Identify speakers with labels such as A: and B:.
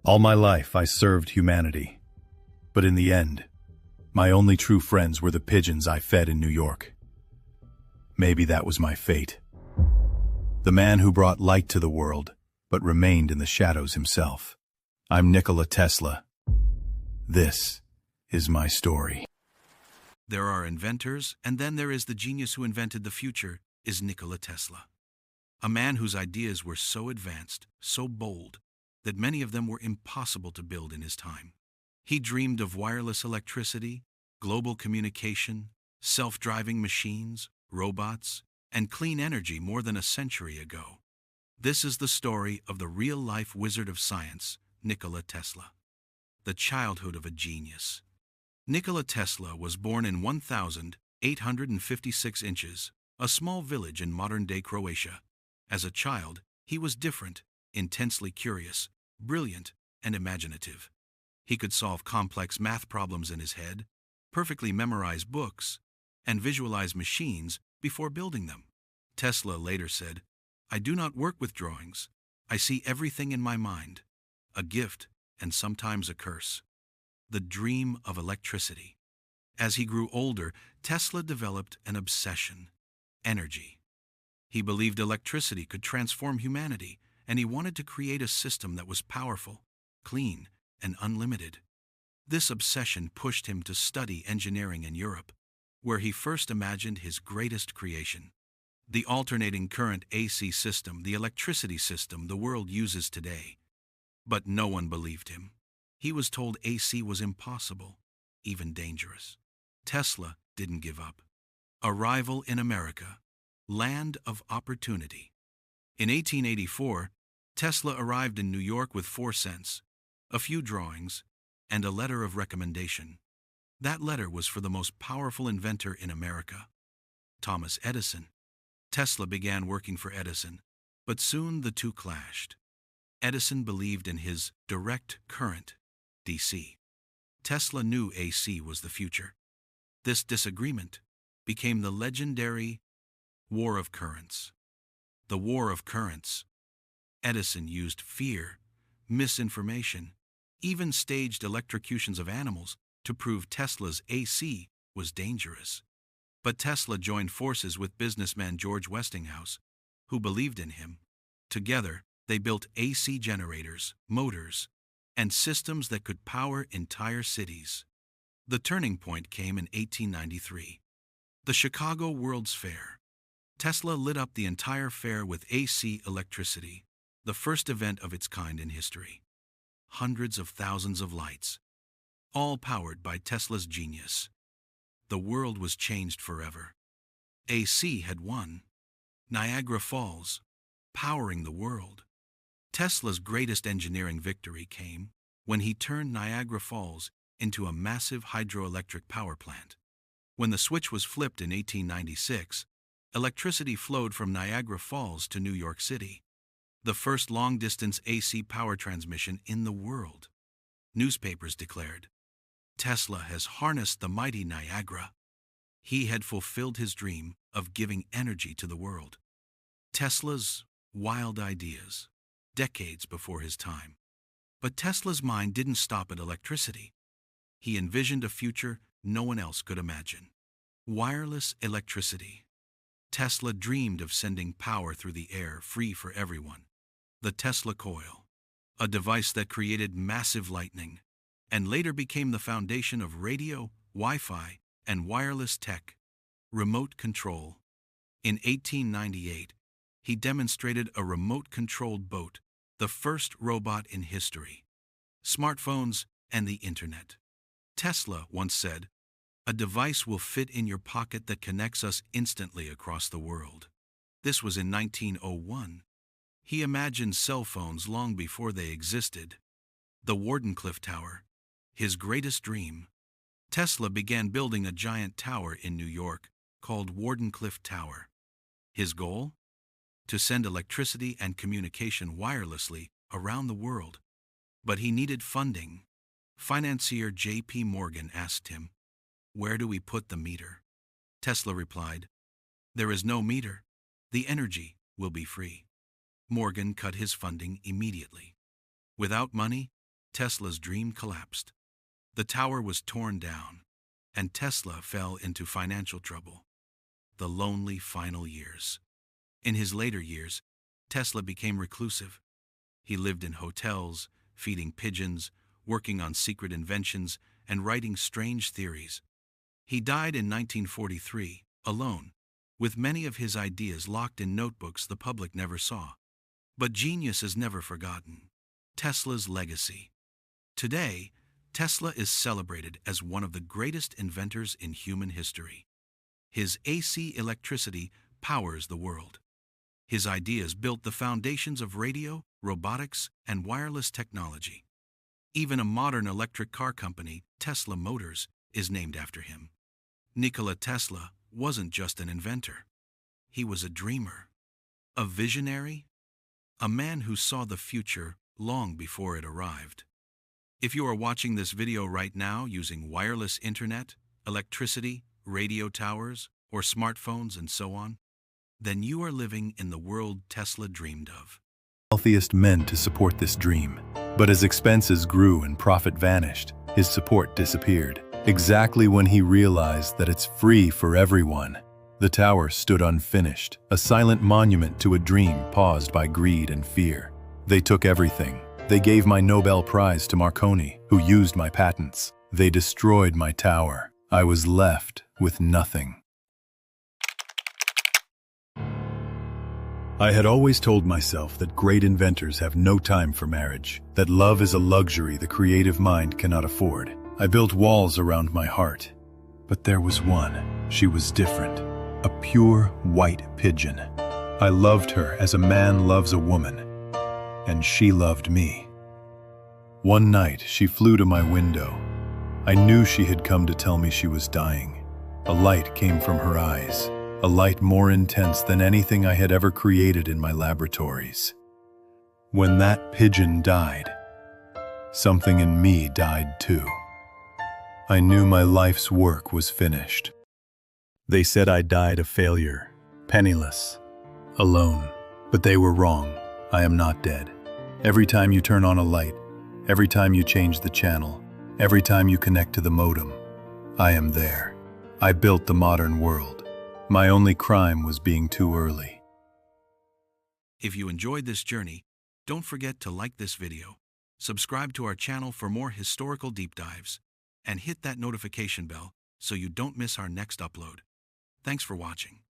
A: All my life I served humanity, but in the end, my only true friends were the pigeons I fed in New York. Maybe that was my fate. The man who brought light to the world, but remained in the shadows himself. I'm Nikola Tesla. This is my story.
B: There are inventors, and then there is the genius who invented the future, is Nikola Tesla. A man whose ideas were so advanced, so bold, that many of them were impossible to build in his time. He dreamed of wireless electricity, global communication, self-driving machines, robots, and clean energy more than a century ago. This is the story of the real-life wizard of science, Nikola Tesla. The childhood of a genius. Nikola Tesla was born in 1,856 inches, a small village in modern-day Croatia. As a child, he was different, intensely curious, brilliant, and imaginative. He could solve complex math problems in his head, perfectly memorize books, and visualize machines before building them. Tesla later said, "I do not work with drawings. I see everything in my mind, a gift and sometimes a curse." The dream of electricity. As he grew older, Tesla developed an obsession: energy. He believed electricity could transform humanity, and he wanted to create a system that was powerful, clean, and unlimited. This obsession pushed him to study engineering in Europe, where he first imagined his greatest creation: the alternating current AC system, the electricity system the world uses today. But no one believed him. He was told AC was impossible, even dangerous. Tesla didn't give up. Arrival in America, land of opportunity. In 1884, Tesla arrived in New York with 4 cents, a few drawings, and a letter of recommendation. That letter was for the most powerful inventor in America, Thomas Edison. Tesla began working for Edison, but soon the two clashed. Edison believed in his direct current, DC. Tesla knew AC was the future. This disagreement became the legendary War of Currents. The War of Currents. Edison used fear, misinformation, even staged electrocutions of animals to prove Tesla's AC was dangerous. But Tesla joined forces with businessman George Westinghouse, who believed in him. Together, they built AC generators, motors, and systems that could power entire cities. The turning point came in 1893. The Chicago World's Fair. Tesla lit up the entire fair with AC electricity, the first event of its kind in history. Hundreds of thousands of lights, all powered by Tesla's genius. The world was changed forever. AC had won. Niagara Falls, powering the world. Tesla's greatest engineering victory came when he turned Niagara Falls into a massive hydroelectric power plant. When the switch was flipped in 1896, electricity flowed from Niagara Falls to New York City, the first long-distance AC power transmission in the world. Newspapers declared, "Tesla has harnessed the mighty Niagara." He had fulfilled his dream of giving energy to the world. Tesla's wild ideas, decades before his time. But Tesla's mind didn't stop at electricity. He envisioned a future no one else could imagine. Wireless electricity. Tesla dreamed of sending power through the air, free for everyone. The Tesla coil, a device that created massive lightning, and later became the foundation of radio, Wi-Fi, and wireless tech. Remote control. In 1898, he demonstrated a remote-controlled boat, the first robot in history. Smartphones and the internet. Tesla once said, "A device will fit in your pocket that connects us instantly across the world." This was in 1901. He imagined cell phones long before they existed. The Wardenclyffe Tower, his greatest dream. Tesla began building a giant tower in New York called Wardenclyffe Tower. His goal? To send electricity and communication wirelessly around the world. But he needed funding. Financier J.P. Morgan asked him, "Where do we put the meter?" Tesla replied, "There is no meter. The energy will be free." Morgan cut his funding immediately. Without money, Tesla's dream collapsed. The tower was torn down, and Tesla fell into financial trouble. The lonely final years. In his later years, Tesla became reclusive. He lived in hotels, feeding pigeons, working on secret inventions, and writing strange theories. He died in 1943, alone, with many of his ideas locked in notebooks the public never saw. But genius is never forgotten. Tesla's legacy. Today, Tesla is celebrated as one of the greatest inventors in human history. His AC electricity powers the world. His ideas built the foundations of radio, robotics, and wireless technology. Even a modern electric car company, Tesla Motors, is named after him. Nikola Tesla wasn't just an inventor. He was a dreamer, a visionary, a man who saw the future long before it arrived. If you are watching this video right now using wireless internet, electricity, radio towers, or smartphones and so on, then you are living in the world Tesla dreamed of.
A: Wealthiest men to support this dream. But as expenses grew and profit vanished, his support disappeared. Exactly when he realized that it's free for everyone, the tower stood unfinished, a silent monument to a dream paused by greed and fear. They took everything. They gave my Nobel Prize to Marconi, who used my patents. They destroyed my tower. I was left with nothing. I had always told myself that great inventors have no time for marriage, that love is a luxury the creative mind cannot afford. I built walls around my heart. But there was one. She was different. A pure white pigeon. I loved her as a man loves a woman, and she loved me. One night, she flew to my window. I knew she had come to tell me she was dying. A light came from her eyes. A light more intense than anything I had ever created in my laboratories. When that pigeon died, something in me died too. I knew my life's work was finished. They said I died a failure, penniless, alone. But they were wrong. I am not dead. Every time you turn on a light, every time you change the channel, every time you connect to the modem, I am there. I built the modern world. My only crime was being too early.
B: If you enjoyed this journey, don't forget to like this video, subscribe to our channel for more historical deep dives, and hit that notification bell so you don't miss our next upload. Thanks for watching.